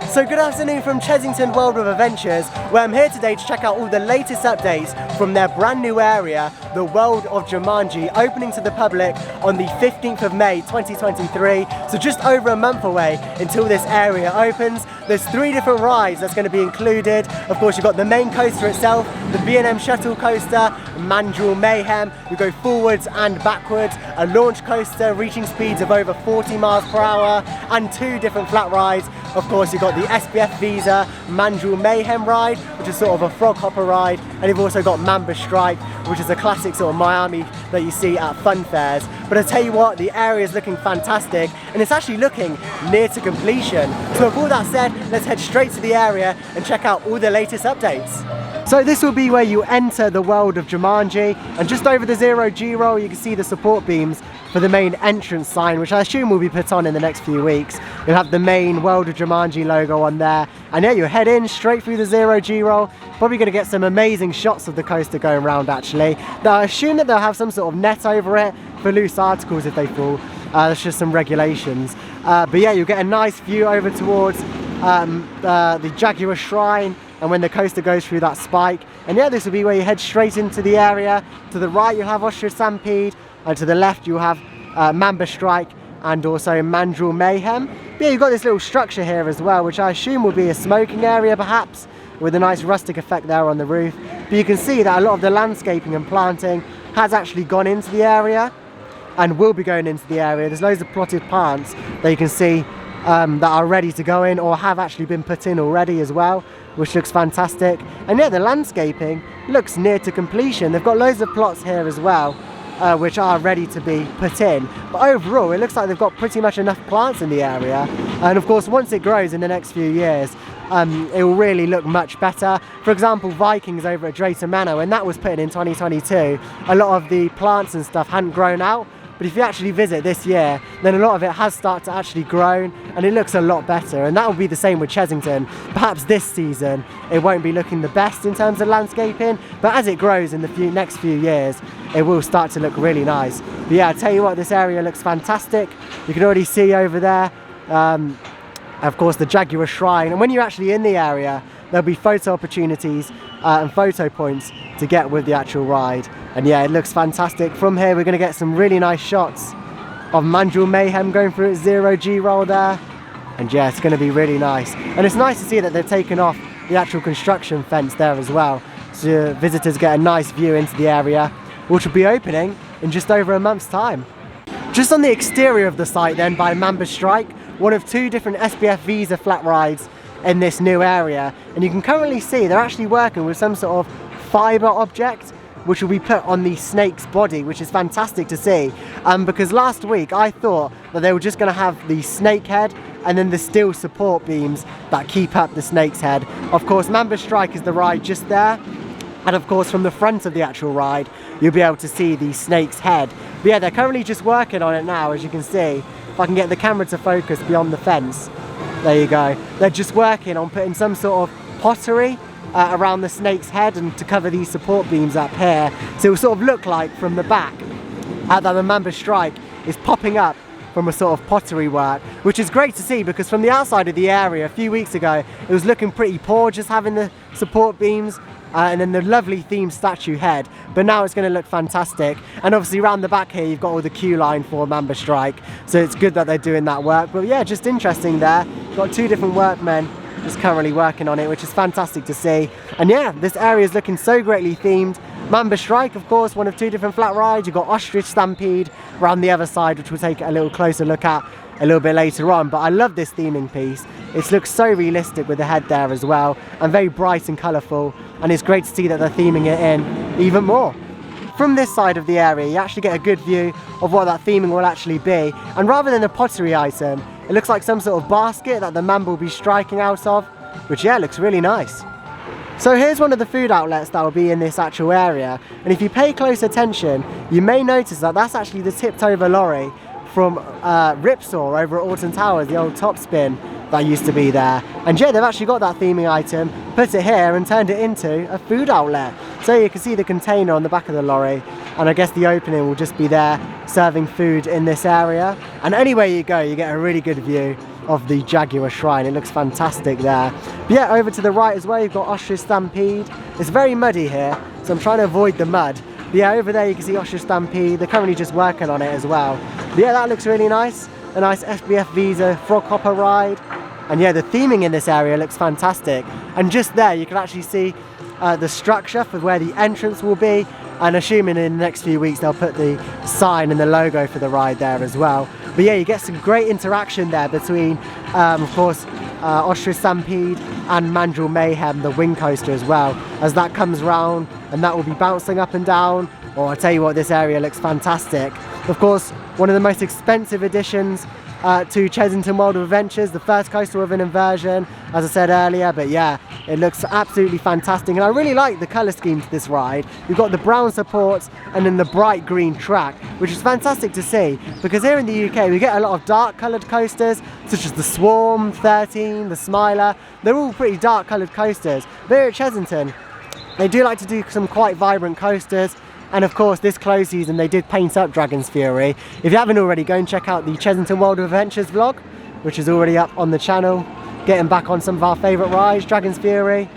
So good afternoon from Chessington World of Adventures, where I'm here today to check out all the latest updates from their brand new area, the World of Jumanji, opening to the public on the 15th of May 2023. So just over a month away until this area opens. There's 3 different rides that's going to be included. Of course, you've got the main coaster itself, the B&M shuttle coaster, Mandrill Mayhem. We go forwards and backwards, a launch coaster reaching speeds of over 40 miles per hour, and 2 different flat rides. Of course, you've got the SBF Visa Mandrill Mayhem ride, which is sort of a frog hopper ride, and you've also got Mamba Strike, which is a classic sort of Miami that you see at fun fairs. But I tell you what, the area is looking fantastic, and it's actually looking near to completion. So with all that said, let's head straight to the area and check out all the latest updates. So this will be where you enter the World of Jumanji, and just over the 0G roll you can see the support beams for the main entrance sign, which I assume will be put on in the next few weeks. You'll have the main World of Jumanji logo on there, and yeah, you head in straight through the 0G roll. Probably going to get some amazing shots of the coaster going around actually. Now I assume that they'll have some sort of net over it for loose articles if they fall. There's just some regulations. But yeah, you'll get a nice view over towards the Jaguar Shrine, and when the coaster goes through that spike. And yeah, this will be where you head straight into the area. To the right you'll have Ostrich Stampede, and to the left you'll have Mamba Strike and also Mandrill Mayhem. But yeah, you've got this little structure here as well, which I assume will be a smoking area perhaps, with a nice rustic effect there on the roof. But you can see that a lot of the landscaping and planting has actually gone into the area and will be going into the area. There's loads of plotted plants that you can see that are ready to go in or have actually been put in already as well, which looks fantastic. And yeah, the landscaping looks near to completion. They've got loads of plots here as well, which are ready to be put in. But overall, it looks like they've got pretty much enough plants in the area. And of course, once it grows in the next few years, it will really look much better. For example, Vikings over at Drayton Manor, when that was put in 2022, a lot of the plants and stuff hadn't grown out. But if you actually visit this year, then a lot of it has started to actually grow, and it looks a lot better. And that will be the same with Chessington. Perhaps this season it won't be looking the best in terms of landscaping, but as it grows in the next few years, it will start to look really nice. But yeah, I tell you what, this area looks fantastic. You can already see over there, of course, the Jaguar Shrine. And when you're actually in the area, there'll be photo opportunities and photo points to get with the actual ride. And yeah, it looks fantastic. From here we're going to get some really nice shots of Mandrill Mayhem going through its 0G roll there. And yeah, it's going to be really nice. And it's nice to see that they've taken off the actual construction fence there as well, so visitors get a nice view into the area, which will be opening in just over a month's time. Just on the exterior of the site then, by Mamba Strike, one of 2 different SBF Visa flat rides in this new area. And you can currently see they're actually working with some sort of fibre object which will be put on the snake's body, which is fantastic to see, because last week I thought that they were just going to have the snake head and then the steel support beams that keep up the snake's head. Of course, Mamba Strike is the ride just there, and of course from the front of the actual ride you'll be able to see the snake's head. But yeah, they're currently just working on it now, as you can see. If I can get the camera to focus beyond the fence, there you go. They're just working on putting some sort of pottery around the snake's head and to cover these support beams up here, so it will sort of look like from the back that the Mamba Strike is popping up from a sort of pottery work, which is great to see, because from the outside of the area a few weeks ago it was looking pretty poor, just having the support beams and then the lovely themed statue head. But now it's going to look fantastic. And obviously around the back here you've got all the queue line for Mamba Strike, so it's good that they're doing that work. But yeah, just interesting there. Got 2 different workmen just currently working on it, which is fantastic to see. And yeah, this area is looking so greatly themed. Mamba Strike, of course, one of 2 different flat rides. You've got Ostrich Stampede around the other side, which we'll take a little closer look at a little bit later on. But I love this theming piece. It looks so realistic with the head there as well, and very bright and colourful, and it's great to see that they're theming it in even more. From this side of the area you actually get a good view of what that theming will actually be, and rather than a pottery item, it looks like some sort of basket that the Mamba will be striking out of, which yeah, looks really nice. So here's one of the food outlets that will be in this actual area, and if you pay close attention you may notice that that's actually the tipped over lorry from Ripsaw over at Alton Towers, the old top spin that used to be there. And yeah, they've actually got that theming item, put it here and turned it into a food outlet. So you can see the container on the back of the lorry, and I guess the opening will just be there serving food in this area. And anywhere you go you get a really good view of the Jaguar Shrine. It looks fantastic there. But yeah, over to the right as well, you've got Ostrich Stampede. It's very muddy here, so I'm trying to avoid the mud. But yeah, over there you can see Ostrich Stampede. They're currently just working on it as well. But yeah, that looks really nice. A nice SBF Visa Frog Hopper ride. And yeah, the theming in this area looks fantastic. And just there, you can actually see the structure for where the entrance will be. And assuming in the next few weeks, they'll put the sign and the logo for the ride there as well. But yeah, you get some great interaction there between, of course, Ostrich Stampede and Mandrill Mayhem, the wing coaster as well, as that comes round and that will be bouncing up and down. Oh, I tell you what, this area looks fantastic. Of course, one of the most expensive additions to Chessington World of Adventures, the first coaster with an inversion, as I said earlier. But yeah, it looks absolutely fantastic, and I really like the colour scheme to this ride. You've got the brown supports and then the bright green track, which is fantastic to see, because here in the UK we get a lot of dark coloured coasters, such as the Swarm, 13, the Smiler. They're all pretty dark coloured coasters. But here at Chessington, they do like to do some quite vibrant coasters. And of course, this close season they did paint up Dragon's Fury. If you haven't already, go and check out the Chessington World of Adventures vlog, which is already up on the channel, getting back on some of our favourite rides, Dragon's Fury,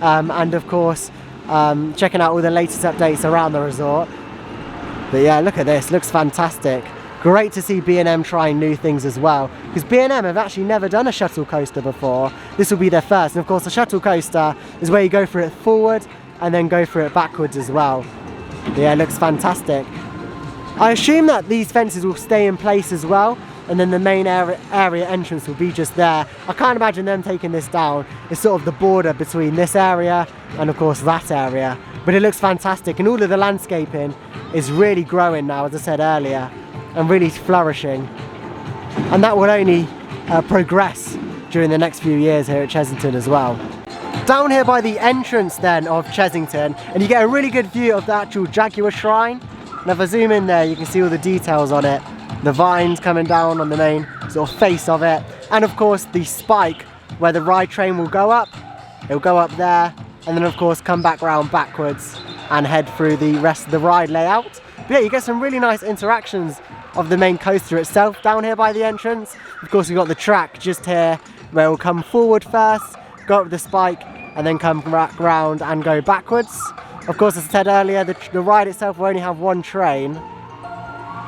and of course checking out all the latest updates around the resort. But yeah, look at this, looks fantastic. Great to see B&M trying new things as well, because B&M have actually never done a shuttle coaster before. This will be their first, and of course the shuttle coaster is where you go for it forward and then go for it backwards as well. Yeah, it looks fantastic. I assume that these fences will stay in place as well, and then the main area entrance will be just there. I can't imagine them taking this down. It's sort of the border between this area and of course that area. But it looks fantastic, and all of the landscaping is really growing now, as I said earlier, and really flourishing. And that will only progress during the next few years here at Chessington as well. Down here by the entrance then of Chessington, and you get a really good view of the actual Jaguar Shrine. And if I zoom in there, you can see all the details on it. The vines coming down on the main sort of face of it. And of course the spike where the ride train will go up. It'll go up there, and then of course come back round backwards and head through the rest of the ride layout. But yeah, you get some really nice interactions of the main coaster itself down here by the entrance. Of course we've got the track just here where it will come forward first, go up the spike, and then come back round and go backwards. Of course, as I said earlier, the ride itself will only have one train,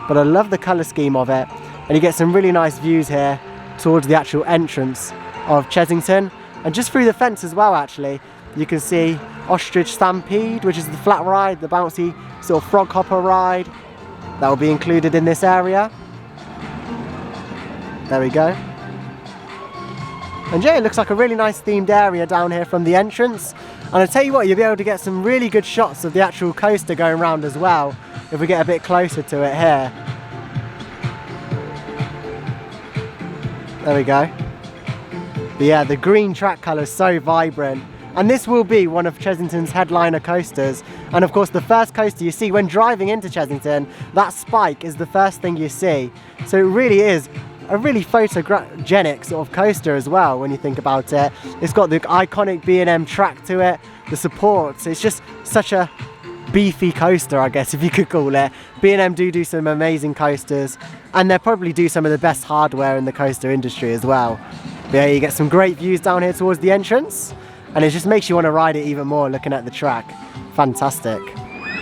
but I love the colour scheme of it, and you get some really nice views here towards the actual entrance of Chessington, and just through the fence as well actually, you can see Ostrich Stampede, which is the flat ride, the bouncy sort of frog hopper ride that will be included in this area. There we go. And yeah, it looks like a really nice themed area down here from the entrance. And I tell you what, you'll be able to get some really good shots of the actual coaster going around as well, if we get a bit closer to it here. There we go. But yeah, the green track colour is so vibrant. And this will be one of Chessington's headliner coasters. And of course the first coaster you see when driving into Chessington, that spike is the first thing you see. So it really is a really photogenic sort of coaster as well when you think about it. It's got the iconic B&M track to it, the supports. It's just such a beefy coaster, I guess, if you could call it. B&M do some amazing coasters, and they probably do some of the best hardware in the coaster industry as well. But yeah, you get some great views down here towards the entrance, and it just makes you want to ride it even more looking at the track. Fantastic.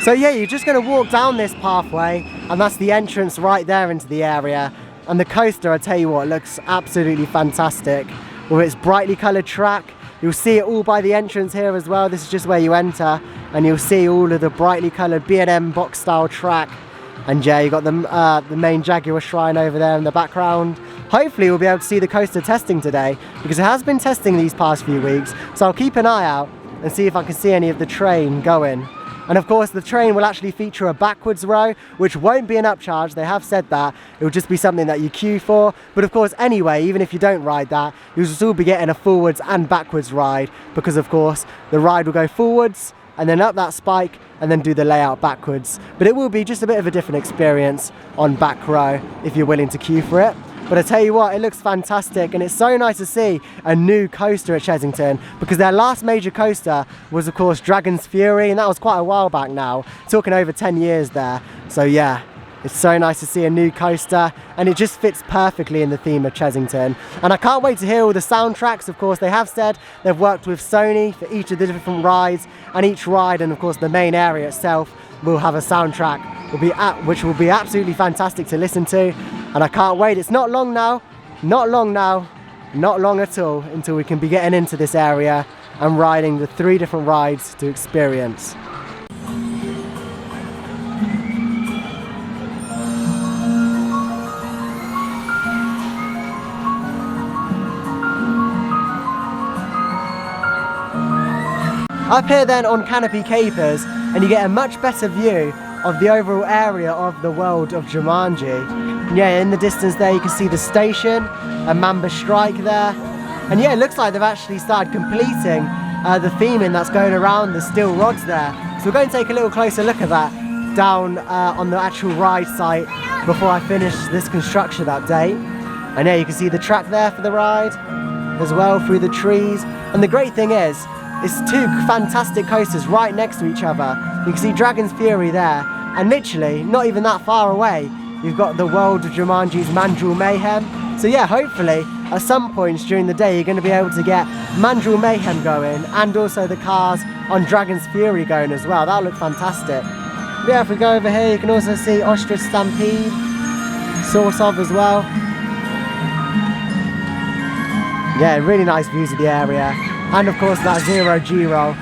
So yeah, you're just going to walk down this pathway, and that's the entrance right there into the area. And the coaster, I tell you what, looks absolutely fantastic with its brightly coloured track. You'll see it all by the entrance here as well. This is just where you enter, and you'll see all of the brightly coloured B&M box style track. And yeah, you've got the main Jaguar Shrine over there in the background. Hopefully we'll be able to see the coaster testing today, because it has been testing these past few weeks. So I'll keep an eye out and see if I can see any of the train going. And of course the train will actually feature a backwards row, which won't be an upcharge. They have said that. It will just be something that you queue for. But of course anyway, even if you don't ride that, you'll still be getting a forwards and backwards ride, because of course the ride will go forwards and then up that spike and then do the layout backwards. But it will be just a bit of a different experience on back row if you're willing to queue for it. But I tell you what, it looks fantastic, and it's so nice to see a new coaster at Chessington, because their last major coaster was of course Dragon's Fury, and that was quite a while back now, talking over 10 years there. So yeah, It's so nice to see a new coaster, and it just fits perfectly in the theme of Chessington. And I can't wait to hear all the soundtracks. Of course, they have said they've worked with Sony for each of the different rides, and each ride, and of course the main area itself, will have a soundtrack, which will be absolutely fantastic to listen to. And I can't wait. It's not long now, not long at all, until we can be getting into this area and riding the 3 different rides to experience. Up here then on Canopy Capers, and you get a much better view of the overall area of the World of Jumanji. Yeah, in the distance there you can see the station, a Mamba Strike there. And yeah, it looks like they've actually started completing the theming that's going around the steel rods there. So we're going to take a little closer look at that down on the actual ride site before I finish this construction update. And yeah, you can see the track there for the ride as well through the trees. And the great thing is, it's 2 fantastic coasters right next to each other. You can see Dragon's Fury there, and literally not even that far away you've got the World of Jumanji's Mandrill Mayhem. So yeah, hopefully at some points during the day you're going to be able to get Mandrill Mayhem going, and also the cars on Dragon's Fury going as well. That'll look fantastic. But yeah, if we go over here you can also see Ostrich Stampede sort of as well. Yeah, really nice views of the area. And of course that 0 G-roll,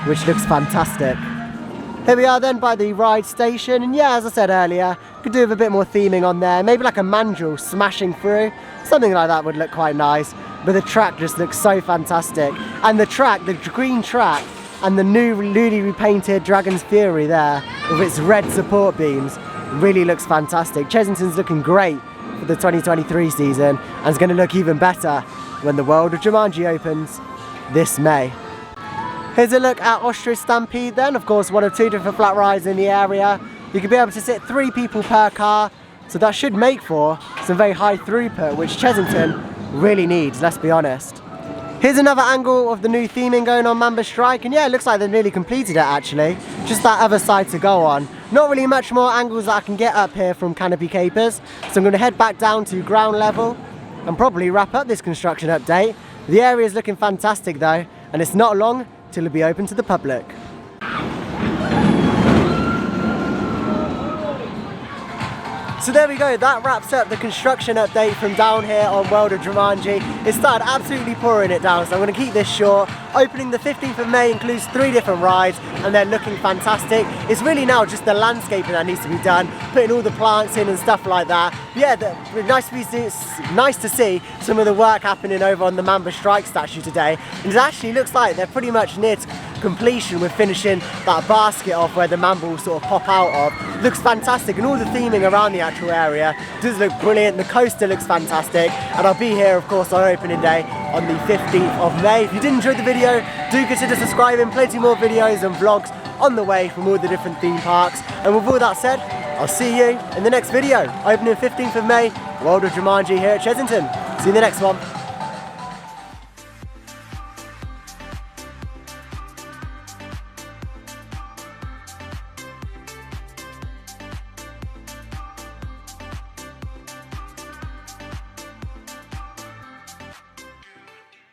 which looks fantastic. Here we are then by the ride station, and yeah, as I said earlier, could do with a bit more theming on there, maybe like a mandrill smashing through, something like that would look quite nice. But the track just looks so fantastic, and the track, the green track, and the newly repainted Dragon's Fury there with its red support beams really looks fantastic. Chessington's looking great for the 2023 season, and it's going to look even better when the World of Jumanji opens this May. Here's a look at Ostrich Stampede then, of course one of 2 different flat rides in the area. You can be able to sit 3 people per car, so that should make for some very high throughput, which Chessington really needs, let's be honest. Here's another angle of the new theming going on Mamba Strike, and yeah, it looks like they've nearly completed it actually. Just that other side to go on. Not really much more angles that I can get up here from Canopy Capers, so I'm going to head back down to ground level and probably wrap up this construction update. The area is looking fantastic though, and it's not long till it'll be open to the public. So there we go, that wraps up the construction update from down here on World of Jumanji. It started absolutely pouring it down, so I'm going to keep this short. Opening the 15th of May includes 3 different rides, and they're looking fantastic. It's really now just the landscaping that needs to be done, putting all the plants in and stuff like that. But yeah, nice to see some of the work happening over on the Mamba Strike statue today. And it actually looks like they're pretty much near to completion with finishing that basket off where the Mamba will sort of pop out of. Looks fantastic, and all the theming around the actual area does look brilliant. The coaster looks fantastic, and I'll be here of course on opening day on the 15th of May. If you did enjoy the video, do consider subscribing. Plenty more videos and vlogs on the way from all the different theme parks. And with all that said, I'll see you in the next video. Opening 15th of May, World of Jumanji here at Chessington. See you in the next one.